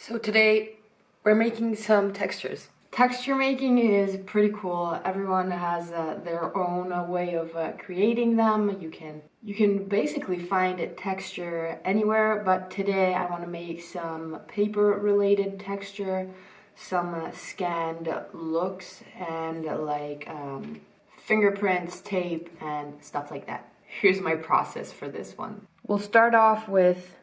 So today we're making some textures. Texture making is pretty cool. Everyone has their own way of creating them. You can basically find a texture anywhere, but today I want to make some paper related texture, some scanned looks, and like fingerprints, tape, and stuff like that. Here's my process for this one. We'll start off with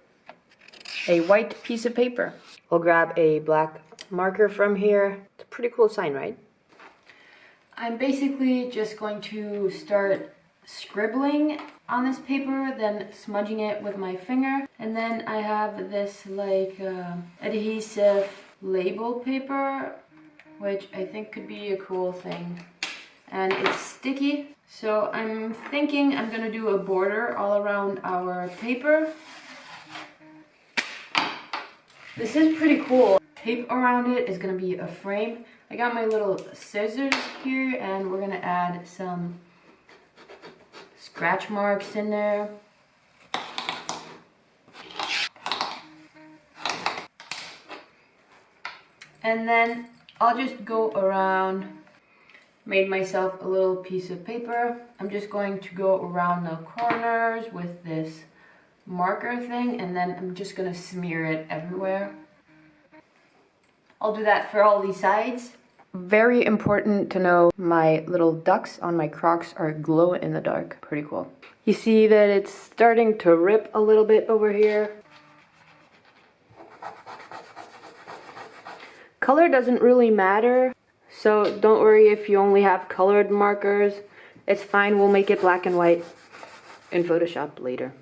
a white piece of paper. We'll grab a black marker from here. It's a pretty cool sign, right? I'm basically just going to start scribbling on this paper, then smudging it with my finger. And then I have this like adhesive label paper, which I think could be a cool thing. And it's sticky. So I'm thinking I'm gonna do a border all around our paper. This is pretty cool. Tape around it is gonna be a frame. I got my little scissors here and we're gonna add some scratch marks in there. And then I'll just go around, made myself a little piece of paper. I'm just going to go around the corners with this marker thing, and then I'm just gonna smear it everywhere. I'll do that for all these sides. Very important to know, my little ducks on my Crocs are glow in the dark. Pretty cool. You see that it's starting to rip a little bit over here. Color doesn't really matter, so don't worry if you only have colored markers. It's fine, we'll make it black and white in Photoshop later.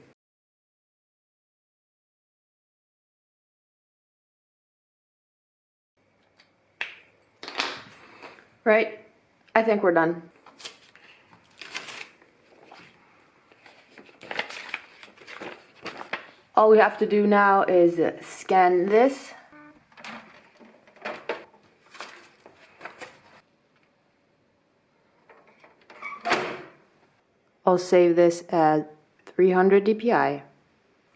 Right, I think we're done. All we have to do now is scan this. I'll save this at 300 dpi.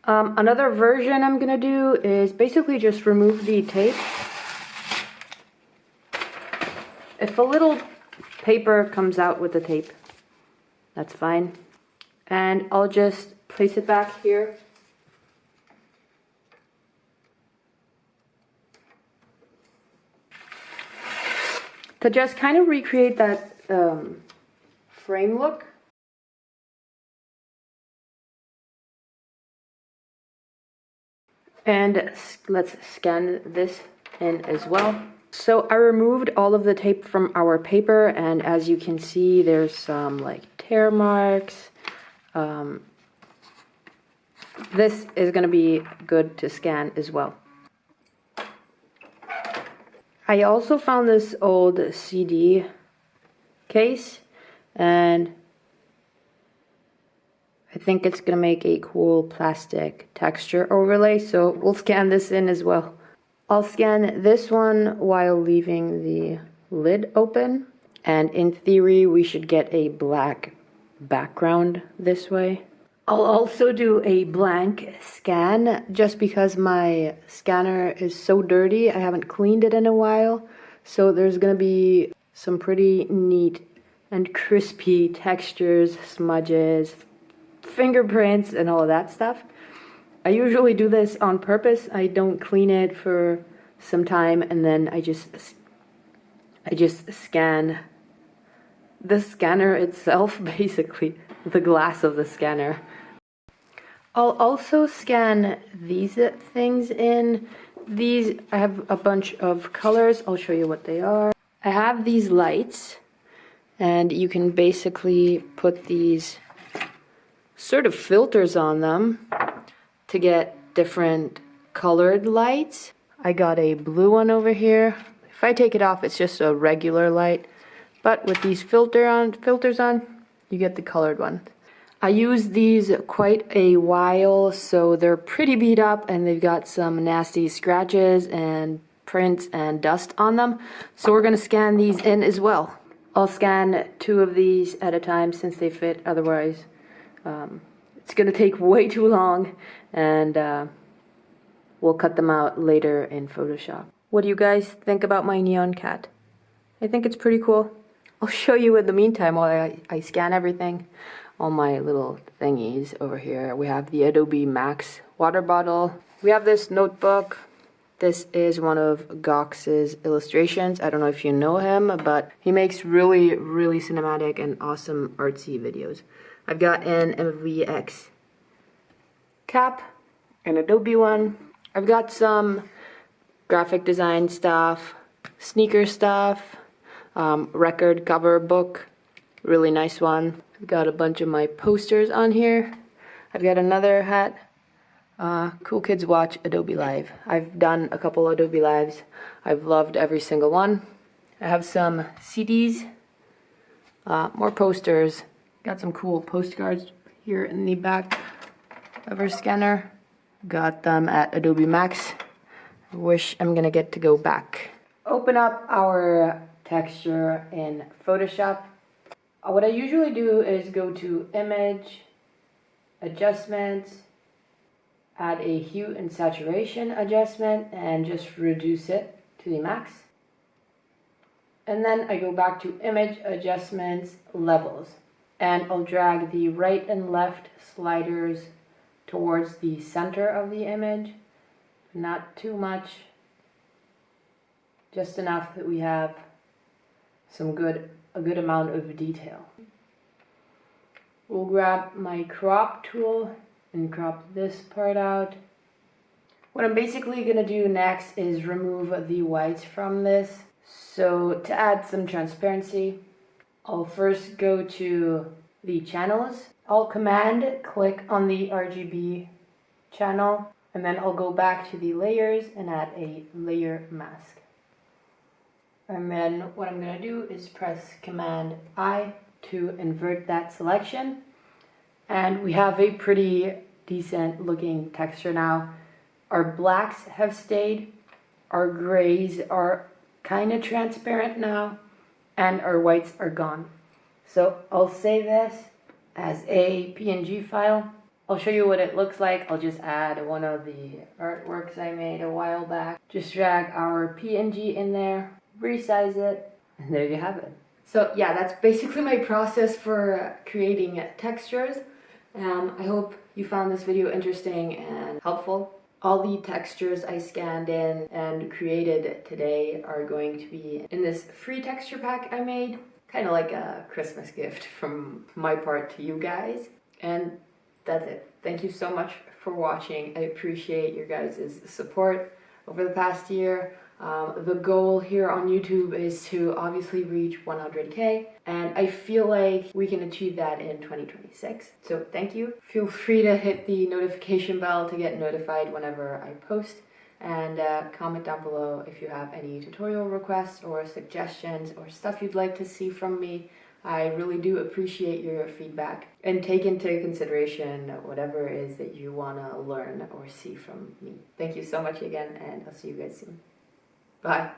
Another version I'm gonna do is basically just remove the tape. If a little paper comes out with the tape, that's fine. And I'll just place it back here. To just kind of recreate that frame look. And let's scan this in as well. So I removed all of the tape from our paper, and as you can see, there's some like tear marks. This is going to be good to scan as well. I also found this old CD case, and I think it's going to make a cool plastic texture overlay, so we'll scan this in as well. I'll scan this one while leaving the lid open, and in theory we should get a black background this way. I'll also do a blank scan just because my scanner is so dirty. I haven't cleaned it in a while, so there's gonna be some pretty neat and crispy textures, smudges, fingerprints, and all of that stuff. I usually do this on purpose. I don't clean it for some time, and then I just scan the scanner itself, basically, the glass of the scanner. I'll also scan these things in. These, I have a bunch of colors. I'll show you what they are. I have these lights, and you can basically put these sort of filters on them to get different colored lights. I got a blue one over here. If I take it off, it's just a regular light. But with these filters on, you get the colored one. I used these quite a while, so they're pretty beat up and they've got some nasty scratches and prints and dust on them. So we're gonna scan these in as well. I'll scan 2 of these at a time since they fit, otherwise it's gonna take way too long, and we'll cut them out later in Photoshop. What do you guys think about my neon cat? I think it's pretty cool. I'll show you in the meantime while I scan everything. All my little thingies over here. We have the Adobe Max water bottle. We have this notebook. This is one of Gox's illustrations. I don't know if you know him, but he makes really, really cinematic and awesome artsy videos. I've got an MVX cap, an Adobe one. I've got some graphic design stuff, sneaker stuff, record cover book, really nice one. I've got a bunch of my posters on here. I've got another hat. Cool Kids Watch Adobe Live. I've done a couple Adobe Lives. I've loved every single one. I have some CDs, more posters. Got some cool postcards here in the back of our scanner. Got them at Adobe Max. I wish I'm gonna get to go back. Open up our texture in Photoshop. What I usually do is go to Image, Adjustments, add a hue and saturation adjustment and just reduce it to the max. And then I go back to Image, Adjustments, Levels. And I'll drag the right and left sliders towards the center of the image. Not too much. Just enough that we have a good amount of detail. We'll grab my crop tool and crop this part out. What I'm basically going to do next is remove the whites from this. So to add some transparency, I'll first go to the channels. I'll command click on the RGB channel, and then I'll go back to the layers and add a layer mask. And then what I'm going to do is press Command I to invert that selection. And we have a pretty decent looking texture now. Our blacks have stayed, our grays are kind of transparent now, and our whites are gone. So I'll save this as a PNG file. I'll show you what it looks like. I'll just add one of the artworks I made a while back. Just drag our PNG in there, resize it, and there you have it. So yeah, that's basically my process for creating textures. I hope you found this video interesting and helpful. All the textures I scanned in and created today are going to be in this free texture pack I made. Kind of like a Christmas gift from my part to you guys. And that's it. Thank you so much for watching. I appreciate your guys' support over the past year. The goal here on YouTube is to obviously reach 100K, and I feel like we can achieve that in 2026. So thank you. Feel free to hit the notification bell to get notified whenever I post, and comment down below if you have any tutorial requests or suggestions or stuff you'd like to see from me. I really do appreciate your feedback, and take into consideration whatever it is that you want to learn or see from me. Thank you so much again, and I'll see you guys soon. Bye.